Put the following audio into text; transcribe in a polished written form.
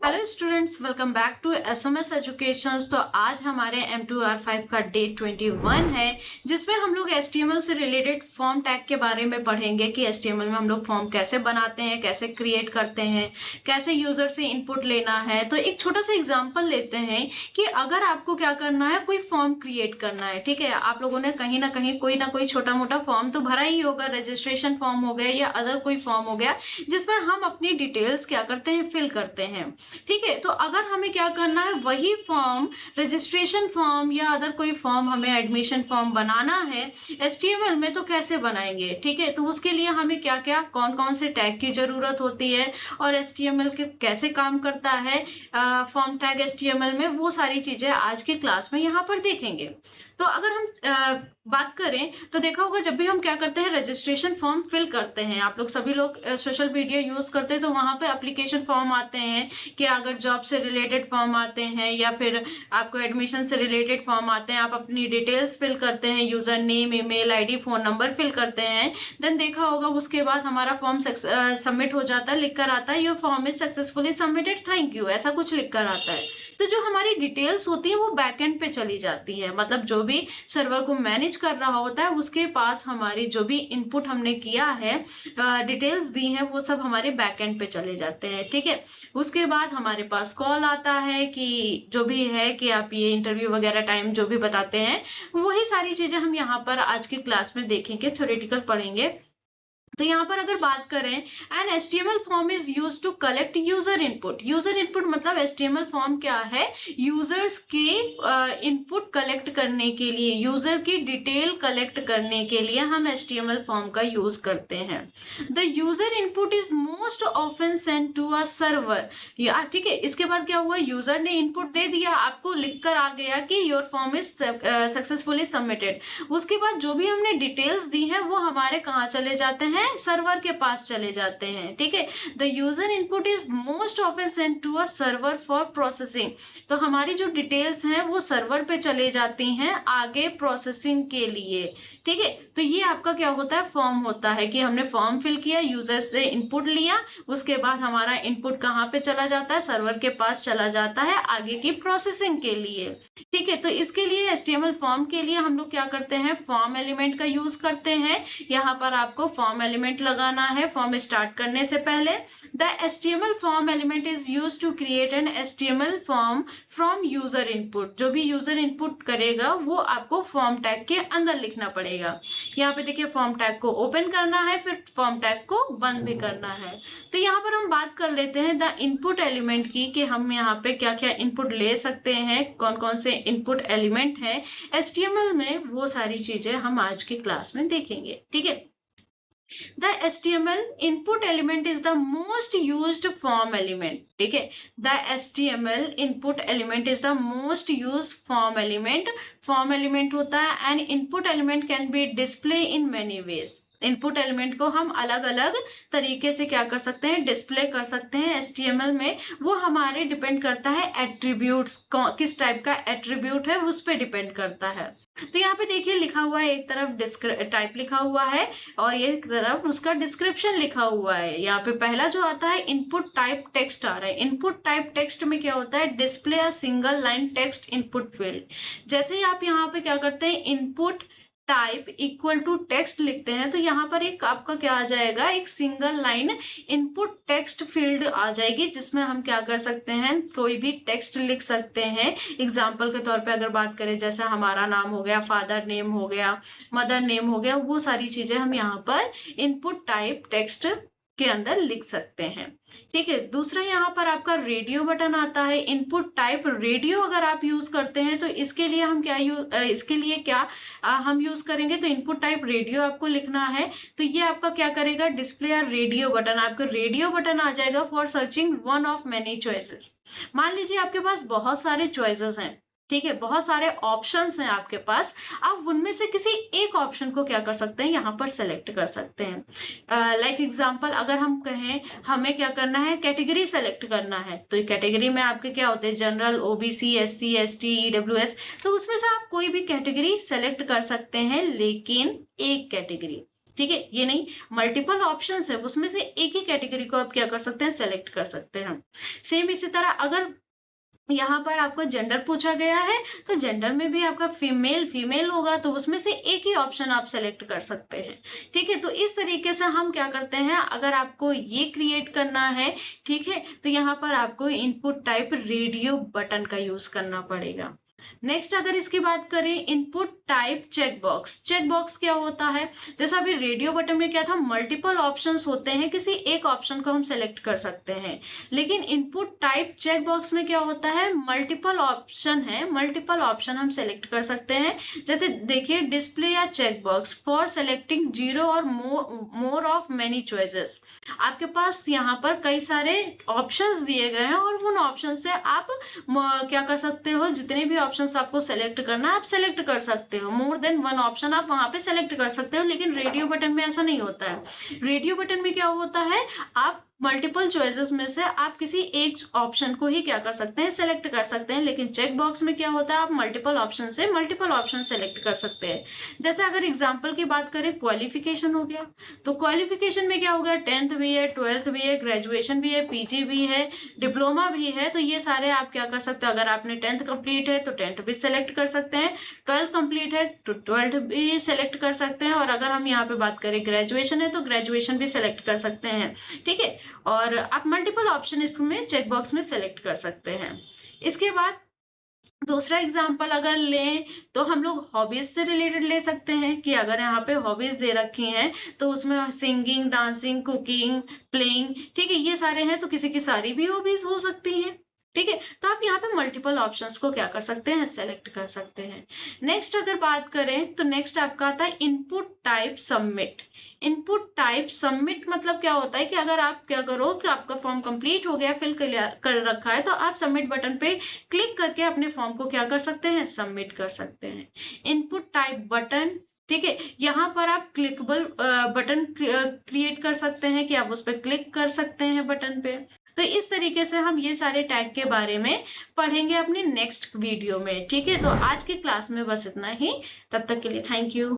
Hello students, welcome back to SMS educations. तो आज हमारे M2R5 का डे 21 है, जिसमें हम लोग HTML से रिलेटेड फॉर्म टैग के बारे में पढ़ेंगे कि HTML में हम लोग फॉर्म कैसे बनाते हैं, कैसे क्रिएट करते हैं, कैसे यूजर से इनपुट लेना है। तो एक छोटा सा एग्जांपल लेते हैं कि अगर आपको क्या करना है, कोई फॉर्म क्रिएट करना है। ठीक है, आप लोगों ने कहीं ना कोई छोटा मोटा फॉर्म तो भरा ही होगा, रजिस्ट्रेशन फॉर्म हो गया या अदर कोई फॉर्म हो गया, जिसमें हम अपनी डिटेल्स क्या करते हैं, फिल करते हैं। ठीक है, तो अगर हमें क्या करना है, वही फॉर्म, रजिस्ट्रेशन फॉर्म या अदर कोई फॉर्म, हमें एडमिशन फॉर्म बनाना है HTML में, तो कैसे बनाएंगे। ठीक है, तो उसके लिए हमें क्या क्या कौन कौन से टैग की जरूरत होती है और HTML के कैसे काम करता है फॉर्म टैग HTML में, वो सारी चीजें आज की क्लास में यहाँ पर देखेंगे। तो अगर हम बात करें तो देखा होगा, जब भी हम क्या करते हैं, रजिस्ट्रेशन फॉर्म फिल करते हैं, आप लोग सभी लोग सोशल मीडिया यूज करते हैं, तो वहां पे एप्लीकेशन फॉर्म आते हैं कि अगर जॉब से रिलेटेड फॉर्म आते हैं या फिर आपको एडमिशन से रिलेटेड फॉर्म आते हैं, आप अपनी डिटेल्स फिल करते हैं, user name, email ID, phone number fill करते हैं। देन देखा होगा उसके बाद हमारा फॉर्म सबमिट हो जाता है, लिख कर आता है, your form is successfully submitted, thank you, ऐसा कुछ लिख कर आता है। तो जो हमारी डिटेल्स होती है वो बैकएंड पे चली जाती है, मतलब जो भी सर्वर को मैनेज कर रहा होता है उसके पास हमारी जो भी इनपुट हमने किया है, डिटेल्स दी हैं, वो सब हमारे बैकएंड पे चले जाते हैं। ठीक है, उसके बाद हमारे पास कॉल आता है कि जो भी है कि आप ये इंटरव्यू वगैरह टाइम जो भी बताते हैं, वही सारी चीजें हम यहाँ पर आज की क्लास में देखेंगे, थ्योरेटिकल पढ़ेंगे। तो यहाँ पर अगर बात करें, an HTML form is use to collect user input. User input मतलब HTML फॉर्म क्या है, यूजर्स के इनपुट कलेक्ट करने के लिए, यूजर की डिटेल कलेक्ट करने के लिए हम HTML फॉर्म का यूज करते हैं। The user input is most often send to a server. या ठीक है, इसके बाद क्या हुआ, यूजर ने इनपुट दे दिया, आपको लिख कर आ गया कि your form is successfully submitted. उसके बाद जो भी हमने डिटेल्स दी हैं वो हमारे कहाँ चले जाते हैं, सर्वर के पास चले जाते हैं। ठीक है, the user input is most often send to a server for processing. तो हमारी जो डिटेल्स हैं वो सर्वर पे चले जाती हैं आगे प्रोसेसिंग के लिए। ठीक है, तो ये आपका क्या होता है, फॉर्म होता है कि हमने फॉर्म फिल किया, यूजर से इनपुट लिया, उसके बाद हमारा इनपुट कहाँ पे चला जाता है, सर्वर के पास चला जाता है आगे की प्रोसेसिंग के लिए। ठीक है, तो इसके लिए HTML फॉर्म के लिए हम लोग क्या करते हैं, फॉर्म एलिमेंट का यूज करते हैं। यहाँ पर आपको फॉर्म एलिमेंट लगाना है फॉर्म स्टार्ट करने से पहले। The HTML form element is use to create an HTML form from user input. जो भी यूजर इनपुट करेगा वो आपको फॉर्म टैग के अंदर लिखना पड़ेगा। यहाँ पे देखिए, फॉर्म टैग को ओपन करना है, फिर फॉर्म टैग को बंद भी करना है। तो यहाँ पर हम बात कर लेते हैं द इनपुट एलिमेंट की, कि हम यहाँ पे क्या क्या इनपुट ले सकते हैं, कौन कौन से इनपुट एलिमेंट है HTML में, वो सारी चीजें हम आज की क्लास में देखेंगे। ठीक है, the HTML input element is the most used form element. ठीक है, the HTML input element is the most used form element. form element होता है and input element can be display in many ways. Input element को हम अलग अलग तरीके से क्या कर सकते हैं, डिस्प्ले कर सकते हैं HTML में। वो हमारे डिपेंड करता है एट्रीब्यूट्स, किस टाइप का एट्रीब्यूट है उस पर डिपेंड करता है। तो यहाँ पे देखिए लिखा हुआ है, एक तरफ टाइप लिखा हुआ है और एक तरफ उसका डिस्क्रिप्शन लिखा हुआ है। यहाँ पे पहला जो आता है इनपुट टाइप टेक्स्ट आ रहा है। इनपुट टाइप टेक्स्ट में क्या होता है, display a single line text input field. जैसे ही आप यहाँ पे क्या करते हैं, input type equal to text लिखते हैं, तो यहाँ पर एक आपका क्या आ जाएगा, एक single line input text field आ जाएगी, जिसमें हम क्या कर सकते हैं, कोई भी टेक्स्ट लिख सकते हैं। एग्जाम्पल के तौर पे अगर बात करें, जैसा हमारा नाम हो गया, फादर नेम हो गया, मदर नेम हो गया, वो सारी चीजें हम यहाँ पर इनपुट टाइप टेक्स्ट के अंदर लिख सकते हैं। ठीक है, दूसरा यहाँ पर आपका रेडियो बटन आता है। इनपुट टाइप रेडियो अगर आप यूज करते हैं तो इसके लिए हम हम यूज करेंगे, तो इनपुट टाइप रेडियो आपको लिखना है। तो ये आपका क्या करेगा, डिस्प्ले रेडियो बटन, आपका रेडियो बटन आ जाएगा for searching one of many choices. मान लीजिए आपके पास बहुत सारे चॉइसेस हैं, ठीक है, बहुत सारे ऑप्शंस हैं आपके पास, आप उनमें से किसी एक ऑप्शन को क्या कर सकते हैं, यहाँ पर सेलेक्ट कर सकते हैं। लाइक एग्जांपल अगर हम कहें, हमें क्या करना है, कैटेगरी सेलेक्ट करना है, तो कैटेगरी में आपके क्या होते हैं, general, OBC, SC, ST, EWS। तो उसमें से आप कोई भी कैटेगरी सेलेक्ट कर सकते हैं, लेकिन एक कैटेगरी। ठीक है, ये नहीं, मल्टीपल ऑप्शंस है, उसमें से एक ही कैटेगरी को आप क्या कर सकते हैं, सेलेक्ट कर सकते हैं। सेम इसी तरह अगर यहाँ पर आपको जेंडर पूछा गया है, तो जेंडर में भी आपका फीमेल होगा, तो उसमें से एक ही ऑप्शन आप सेलेक्ट कर सकते हैं। ठीक है, तो इस तरीके से हम क्या करते हैं, अगर आपको ये क्रिएट करना है, ठीक है, तो यहाँ पर आपको इनपुट टाइप रेडियो बटन का यूज करना पड़ेगा। नेक्स्ट अगर इसकी बात करें, इनपुट टाइप चेक बॉक्स क्या होता है, जैसा अभी रेडियो बटन में क्या था, मल्टीपल ऑप्शंस होते हैं, किसी एक ऑप्शन को हम सेलेक्ट कर सकते हैं, लेकिन इनपुट टाइप चेक बॉक्स में क्या होता है, मल्टीपल ऑप्शन है, मल्टीपल ऑप्शन हम सेलेक्ट कर सकते हैं। जैसे देखिए, डिस्प्ले या check box for selecting zero और मोर ऑफ मेनी चॉइसेस, आपके पास यहाँ पर कई सारे ऑप्शंस दिए गए हैं और उन ऑप्शन से आप क्या कर सकते हो, जितने भी ऑप्शंस आपको सेलेक्ट करना है आप सेलेक्ट कर सकते हो, मोर देन वन ऑप्शन आप वहां पे सेलेक्ट कर सकते हो, लेकिन रेडियो बटन में ऐसा नहीं होता है। रेडियो बटन में क्या होता है, आप मल्टीपल चॉइसेस में से आप किसी एक ऑप्शन को ही क्या कर सकते हैं, सेलेक्ट कर सकते हैं, लेकिन चेक बॉक्स में क्या होता है, आप मल्टीपल ऑप्शन से मल्टीपल ऑप्शन सेलेक्ट कर सकते हैं। जैसे अगर एग्जांपल की बात करें, क्वालिफिकेशन हो गया, तो क्वालिफिकेशन में क्या हो गया, 10th भी है, 12th भी है, ग्रेजुएशन भी है, पीजी भी है, डिप्लोमा भी है, तो ये सारे आप क्या कर सकते हो, अगर आपने 10th कंप्लीट है तो 10th भी सेलेक्ट कर सकते हैं, 12th कंप्लीट है तो 12th भी सेलेक्ट कर सकते हैं, और अगर हम यहाँ पे बात करें ग्रेजुएशन है तो ग्रेजुएशन भी सेलेक्ट कर सकते हैं। ठीक है, और आप मल्टीपल ऑप्शन इसमें चेक बॉक्स में सेलेक्ट कर सकते हैं। इसके बाद दूसरा एग्जाम्पल अगर लें, तो हम लोग हॉबीज से रिलेटेड ले सकते हैं, कि अगर यहाँ पे हॉबीज दे रखी हैं तो उसमें सिंगिंग, डांसिंग, कुकिंग, प्लेइंग, ठीक है, ये सारे हैं, तो किसी की सारी भी हॉबीज हो सकती हैं। ठीक है, तो आप यहाँ पे मल्टीपल ऑप्शंस को क्या कर सकते हैं, सेलेक्ट कर सकते हैं। नेक्स्ट अगर बात करें, तो नेक्स्ट आपका आता है input type submit. Input type submit मतलब क्या होता है, कि अगर आप क्या करो कि आपका फॉर्म कंप्लीट हो गया, फिल कर रखा है, तो आप सबमिट बटन पे क्लिक करके अपने फॉर्म को क्या कर सकते हैं, सबमिट कर सकते हैं। इनपुट टाइप बटन, ठीक है, यहाँ पर आप क्लिकेबल बटन क्रिएट कर सकते हैं, कि आप उस पर क्लिक कर सकते हैं बटन पे। तो इस तरीके से हम ये सारे टैग के बारे में पढ़ेंगे अपनी नेक्स्ट वीडियो में। ठीक है, तो आज की क्लास में बस इतना ही, तब तक के लिए थैंक यू।